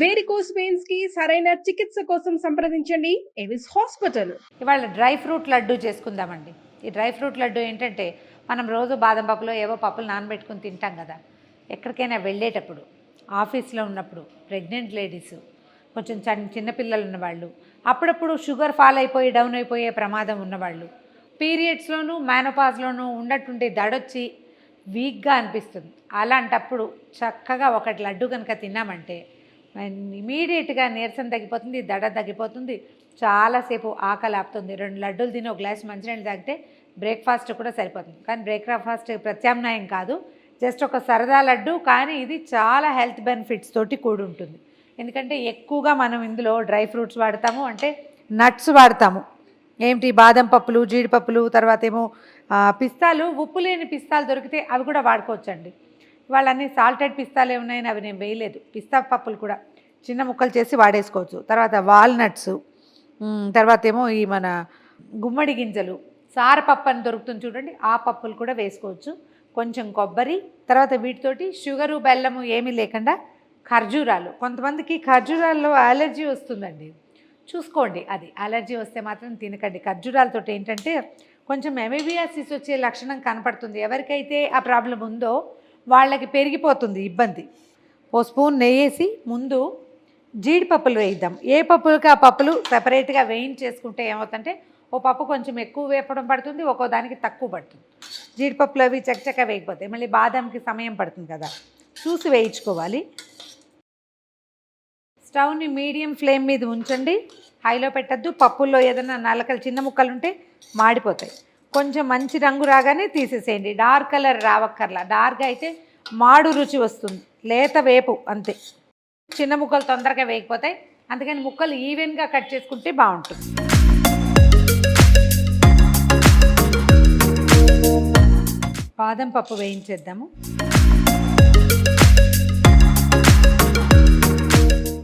Varicose veins కి సరైన చికిత్స కోసం సంప్రదించండి ఎవిస్ హాస్పిటల్. ఇవాళ డ్రై ఫ్రూట్ లడ్డు చేసుకుందామండి. ఈ డ్రై ఫ్రూట్ లడ్డు ఏంటంటే మనం రోజు బాదం పప్పులో ఏవో పప్పులు నానబెట్టుకుని తింటాం కదా. ఎక్కడికైనా వెళ్ళేటప్పుడు, ఆఫీస్లో ఉన్నప్పుడు, ప్రెగ్నెంట్ లేడీస్, కొంచెం చిన్నపిల్లలు ఉన్నవాళ్ళు, అప్పుడప్పుడు షుగర్ ఫాల్ అయిపోయి డౌన్ అయిపోయే ప్రమాదం ఉన్నవాళ్ళు, పీరియడ్స్లోనూ మేనోపాజ్లోనూ ఉన్నట్టుండి దడొచ్చి వీక్గా అనిపిస్తుంది. అలాంటప్పుడు చక్కగా ఒకటి లడ్డు కనుక తిన్నామంటే ఇమీడియట్గా నీరసం తగ్గిపోతుంది, దడ తగ్గిపోతుంది, చాలాసేపు ఆకలి ఆపుతుంది. 2 లడ్డూలు తిని ఒక గ్లాస్ మంచినీళ్ళు తాగితే బ్రేక్ఫాస్ట్ కూడా సరిపోతుంది. కానీ బ్రేక్ఫాస్ట్ ప్రత్యామ్నాయం కాదు, జస్ట్ ఒక సరదా లడ్డు. కానీ ఇది చాలా హెల్త్ బెనిఫిట్స్ తోటి కూడి ఉంటుంది. ఎందుకంటే ఎక్కువగా మనం ఇందులో డ్రై ఫ్రూట్స్ వాడతాము, అంటే నట్స్ వాడతాము. ఏమిటి, బాదం పప్పులు, జీడిపప్పులు, తర్వాత ఏమో పిస్తాలు, ఉప్పు లేని పిస్తాలు దొరికితే అవి కూడా వాడుకోవచ్చండి. వాళ్ళన్నీ సాల్టెడ్ పిస్తాలే ఉన్నాయని అవి నేను వేయలేదు. పిస్తా పప్పులు కూడా చిన్న ముక్కలు చేసి వాడేసుకోవచ్చు. తర్వాత వాల్నట్స్, తర్వాత ఏమో ఈ మన గుమ్మడి గింజలు, సారపప్పు అని దొరుకుతుంది చూడండి, ఆ పప్పులు కూడా వేసుకోవచ్చు. కొంచెం కొబ్బరి, తర్వాత వీటితోటి షుగరు బెల్లము ఏమీ లేకుండా ఖర్జూరాలు. కొంతమందికి ఖర్జూరాల్లో అలర్జీ వస్తుందండి, చూసుకోండి. అది అలర్జీ వస్తే మాత్రం తినకండి. ఖర్జూరాలతో ఏంటంటే కొంచెం ఎమేబియాసిస్ వచ్చే లక్షణం కనపడుతుంది. ఎవరికైతే ఆ ప్రాబ్లం ఉందో వాళ్ళకి పెరిగిపోతుంది ఇబ్బంది. ఓ స్పూన్ నెయ్యేసి ముందు జీడిపప్పులు వేయిద్దాం. ఏ పప్పులకి ఆ పప్పులు సపరేట్గా వేయించేసుకుంటే ఏమవుతుందంటే ఓ పప్పు కొంచెం ఎక్కువ వేపడం పడుతుంది, ఒక్కో దానికి తక్కువ పడుతుంది. జీడిపప్పులు అవి చక్కచక్క వేయకపోతాయి, మళ్ళీ బాదంకి సమయం పడుతుంది కదా, చూసి వేయించుకోవాలి. స్టవ్ని మీడియం ఫ్లేమ్ మీద ఉంచండి, హైలో పెట్టద్దు. పప్పుల్లో ఏదైనా నలకలు చిన్న ముక్కలు ఉంటే మాడిపోతాయి. కొంచెం మంచి రంగు రాగానే తీసేసేయండి. డార్క్ కలర్ రావక్కర్లా, డార్క్ అయితే మాడు రుచి వస్తుంది. లేత వేపు అంతే. చిన్న ముక్కలు తొందరగా వేయకపోతాయి, అందుకని ముక్కలు ఈవెన్గా కట్ చేసుకుంటే బాగుంటుంది. బాదం పప్పు వేయించేద్దాము.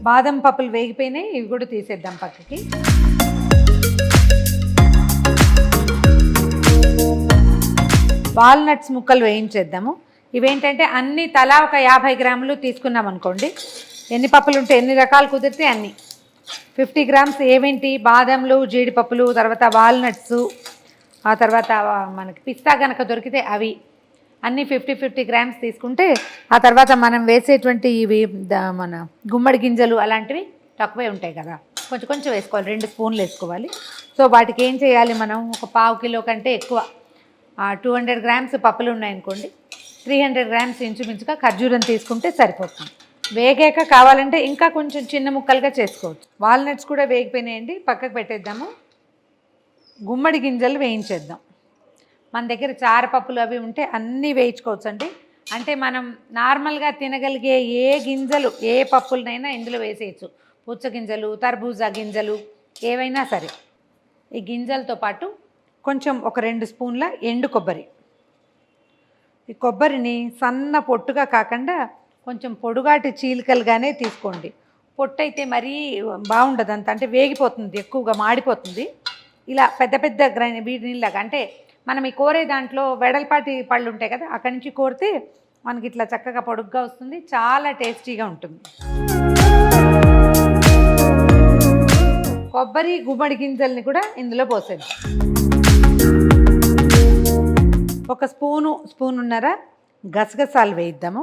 బాదం పప్పులు వేగిపోయినాయి, ఇవి కూడా తీసేద్దాం పక్కకి. వాల్నట్స్ ముక్కలు వేయించేద్దాము. ఇవేంటంటే అన్నీ తలా ఒక 50 గ్రాములు తీసుకున్నాం అనుకోండి. ఎన్ని పప్పులు ఉంటే ఎన్ని రకాలు కుదిరితే అన్నీ. 50 గ్రామ్స్ ఏవేంటి, బాదంలు, జీడిపప్పులు, తర్వాత వాల్నట్స్, ఆ తర్వాత మనకి పిస్తా కనుక దొరికితే అవి అన్నీ 50 గ్రామ్స్ తీసుకుంటే, ఆ తర్వాత మనం వేసేటువంటి ఇవి మన గుమ్మడి గింజలు అలాంటివి తక్కువే ఉంటాయి కదా, కొంచెం కొంచెం వేసుకోవాలి. 2 స్పూన్లు వేసుకోవాలి. సో వాటికి ఏం చేయాలి, మనం ఒక 1/2 కిలో కంటే ఎక్కువ 200 గ్రామ్స్ పప్పులు ఉన్నాయనుకోండి, 300 గ్రామ్స్ ఇంచుమించుగా ఖర్జూరం తీసుకుంటే సరిపోతుంది. వేగాక కావాలంటే ఇంకా కొంచెం చిన్న ముక్కలుగా చేసుకోవచ్చు. వాల్నట్స్ కూడా వేగిపోయినాయండి, పక్కకు పెట్టేద్దాము. గుమ్మడి గింజలు వేయించేద్దాం. మన దగ్గర చారపప్పులు అవి ఉంటే అన్నీ వేయించుకోవచ్చు అండి. అంటే మనం నార్మల్గా తినగలిగే ఏ గింజలు, ఏ పప్పులనైనా ఇందులో వేసేయచ్చు. పుచ్చ గింజలు, తర్బూజా గింజలు, ఏవైనా సరే. ఈ గింజలతో పాటు కొంచెం ఒక 2 స్పూన్ల ఎండు కొబ్బరి. ఈ కొబ్బరిని సన్న పొట్టుగా కాకుండా కొంచెం పొడుగాటి చీలికలుగానే తీసుకోండి. పొట్టు అయితే మరీ బాగుండదు అంత, అంటే వేగిపోతుంది, ఎక్కువగా మాడిపోతుంది. ఇలా పెద్ద పెద్ద వీటిలాగా, అంటే మనం ఈ కోరే దాంట్లో వెడల్పాటి పళ్ళు ఉంటాయి కదా, అక్కడి నుంచి కోరితే మనకి ఇట్లా చక్కగా పొడుగ్గా వస్తుంది, చాలా టేస్టీగా ఉంటుంది. కొబ్బరి, గుమ్మడి గింజల్ని కూడా ఇందులో పోసేది. ఒక స్పూనున్నర గసగసాలు వేయిద్దాము.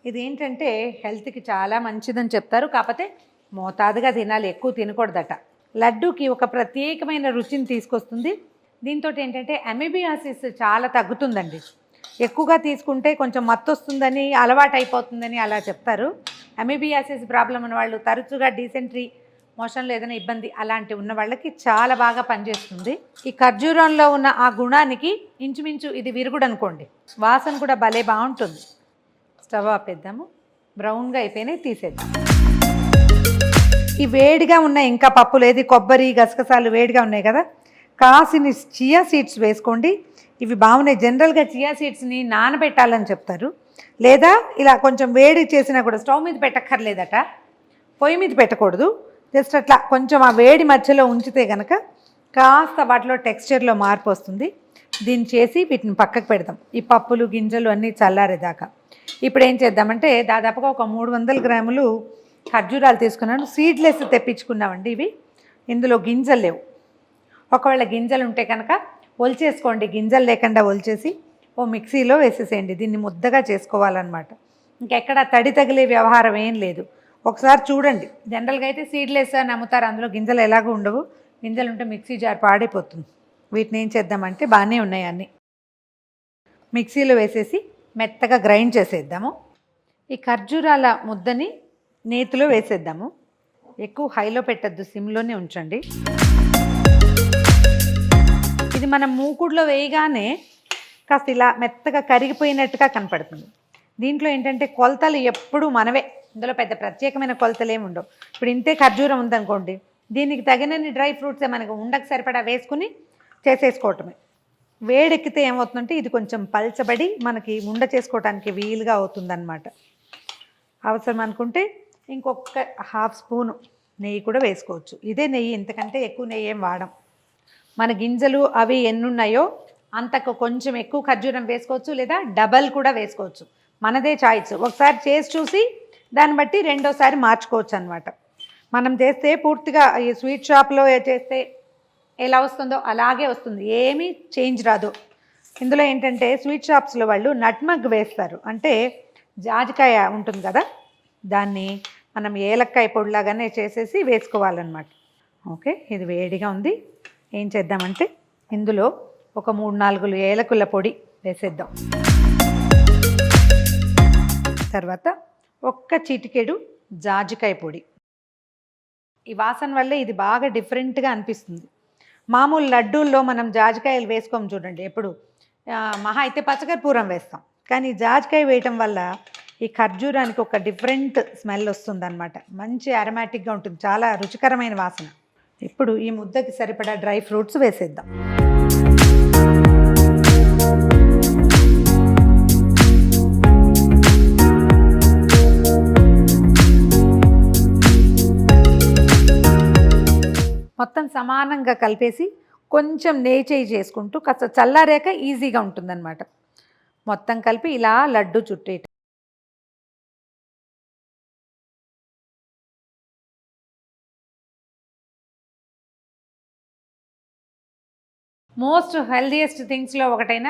ఇది ఏంటంటే హెల్త్కి చాలా మంచిదని చెప్తారు, కాకపోతే మోతాదుగా తినాలి, ఎక్కువ తినకూడదట. లడ్డూకి ఒక ప్రత్యేకమైన రుచిని తీసుకొస్తుంది. దీంతో ఏంటంటే అమీబియాసిస్ చాలా తగ్గుతుందండి. ఎక్కువగా తీసుకుంటే కొంచెం మత్తు వస్తుందని, అలవాటు అయిపోతుందని అలా చెప్తారు. అమీబియాసిస్ ప్రాబ్లం ఉన్న వాళ్ళు, తరచుగా డీసెంట్రీ, మోషన్లో ఏదైనా ఇబ్బంది అలాంటి ఉన్న వాళ్ళకి చాలా బాగా పనిచేస్తుంది. ఈ ఖర్జూరంలో ఉన్న ఆ గుణానికి ఇంచుమించు ఇది విరుగుడు అనుకోండి. వాసన కూడా భలే బాగుంటుంది. స్టవ్ ఆపేద్దాము. బ్రౌన్గా అయిపోయినాయి, తీసేద్దాం. ఈ వేడిగా ఉన్న ఇంకా పప్పులు, ఏది కొబ్బరి, గసగసాలు వేడిగా ఉన్నాయి కదా, కాసిని చియా సీడ్స్ వేసుకోండి. ఇవి బాగున్నాయి. జనరల్గా చియా సీడ్స్ని నానబెట్టాలని చెప్తారు, లేదా ఇలా కొంచెం వేడి చేసినా కూడా స్టవ్ మీద పెట్టక్కర్లేదట, పొయ్యి మీద పెట్టకూడదు. జస్ట్ అట్లా కొంచెం ఆ వేడి మధ్యలో ఉంచితే కనుక కాస్త వాటిలో టెక్స్చర్లో మార్పు వస్తుంది. దీన్ని చేసి వీటిని పక్కకు పెడదాం. ఈ పప్పులు, గింజలు అన్నీ చల్లారేదాకా. ఇప్పుడు ఏం చేద్దామంటే దాదాపుగా ఒక 300 గ్రాములు ఖర్జూరాలు తీసుకున్నాను, సీడ్లెస్ తెప్పించుకున్నామండి ఇవి. ఇందులో గింజలు లేవు. ఒకవేళ గింజలు ఉంటే కనుక ఒలిచేసుకోండి, గింజలు లేకుండా ఒలిచేసి ఓ మిక్సీలో వేసేసేయండి. దీన్ని ముద్దగా చేసుకోవాలన్నమాట. ఇంకెక్కడ తడి తగిలే వ్యవహారం ఏం లేదు. ఒకసారి చూడండి. జనరల్గా అయితే సీడ్లెస్ అని అమ్ముతారు, అందులో గింజలు ఎలాగో ఉండవు. గింజలు ఉంటే మిక్సీ జార్ పాడైపోతుంది. వీటిని ఏం చేద్దామంటే బాగానే ఉన్నాయి అన్నీ, మిక్సీలో వేసేసి మెత్తగా గ్రైండ్ చేసేద్దాము. ఈ ఖర్జూరాల ముద్దని నేతిలో వేసేద్దాము. ఎక్కువ హైలో పెట్టద్దు, సిమ్లోనే ఉంచండి. ఇది మనం మూకుడులో వేయగానే కాస్త ఇలా మెత్తగా కరిగిపోయినట్టుగా కనపడుతుంది. దీంట్లో ఏంటంటే కొలతలు ఎప్పుడు మనవే, ఇందులో పెద్ద ప్రత్యేకమైన కొలతలు ఏమి ఉండవు. ఇప్పుడు ఇంతే ఖర్జూరం ఉందనుకోండి, దీనికి తగినన్ని డ్రై ఫ్రూట్సే మనకు ఉండకు సరిపడా వేసుకుని చేసేసుకోవటమే. వేడెక్కితే ఏమవుతుందంటే ఇది కొంచెం పల్చబడి మనకి ఉండ చేసుకోవడానికి వీలుగా అవుతుందన్నమాట. అవసరం అనుకుంటే ఇంకొక హాఫ్ స్పూను నెయ్యి కూడా వేసుకోవచ్చు. ఇదే నెయ్యి, ఇంతకంటే ఎక్కువ నెయ్యి ఏం వాడం. మన గింజలు అవి ఎన్నున్నాయో అంతకు కొంచెం ఎక్కువ ఖర్జూరం వేసుకోవచ్చు, లేదా డబల్ కూడా వేసుకోవచ్చు. మనదే చాయిస్. ఒకసారి చేసి చూసి దాన్ని బట్టి రెండోసారి మార్చుకోవచ్చు అనమాట. మనం చేస్తే పూర్తిగా ఈ స్వీట్ షాప్లో చేస్తే ఎలా వస్తుందో అలాగే వస్తుంది, ఏమీ చేంజ్ రాదు. ఇందులో ఏంటంటే స్వీట్ షాప్స్లో వాళ్ళు నట్మగ్ వేస్తారు, అంటే జాజికాయ ఉంటుంది కదా, దాన్ని మనం ఏలక్కాయ పొడిలాగానే చేసేసి వేసుకోవాలన్నమాట. ఓకే, ఇది వేడిగా ఉంది. ఏం చేద్దామంటే ఇందులో ఒక 3-4 ఏలకుల పొడి వేసేద్దాం. తర్వాత ఒక్క చిటికెడు జాజికాయ పొడి. ఈ వాసన వల్ల ఇది బాగా డిఫరెంట్గా అనిపిస్తుంది. మామూలు లడ్డూల్లో మనం జాజికాయలు వేసుకోము చూడండి, ఎప్పుడు మహా అయితే పచ్చకర్పూరం వేస్తాం, కానీ జాజికాయ వేయటం వల్ల ఈ ఖర్జూరానికి ఒక డిఫరెంట్ స్మెల్ వస్తుందన్నమాట. మంచి అరోమాటిక్గా ఉంటుంది, చాలా రుచికరమైన వాసన. ఇప్పుడు ఈ ముద్దకి సరిపడా డ్రై ఫ్రూట్స్ వేసేద్దాం. మొత్తం సమానంగా కలిపేసి కొంచెం నెయ్యి చేసుకుంటూ కాస్త చల్లారాక ఈజీగా ఉంటుందన్నమాట. మొత్తం కలిపి ఇలా లడ్డు చుట్టేయటం. మోస్ట్ హెల్దీయెస్ట్ థింగ్స్లో ఒకటైన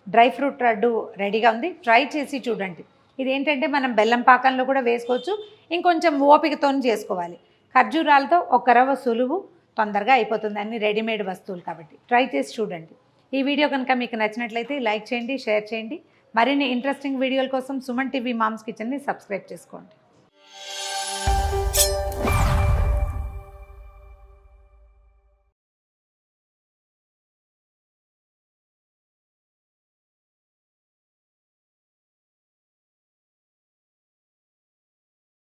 డ్రై ఫ్రూట్ లడ్డు రెడీగా ఉంది. ట్రై చేసి చూడండి. ఇదేంటంటే మనం బెల్లం పాకంలో కూడా వేసుకోవచ్చు, ఇంకొంచెం ఓపికతో చేసుకోవాలి. ఖర్జూరాలతో ఒక రవ్వ సులువు, తొందరగా అయిపోతుంది, అన్ని రెడీమేడ్ వస్తువులు కాబట్టి. ట్రై చేసి చూడండి. ఈ వీడియో కనుక మీకు నచ్చినట్లయితే లైక్ చేయండి, షేర్ చేయండి. మరిన్ని ఇంట్రెస్టింగ్ వీడియోల కోసం సుమన్ టీవీ మామ్స్ కిచెన్ని సబ్స్క్రైబ్ చేసుకోండి.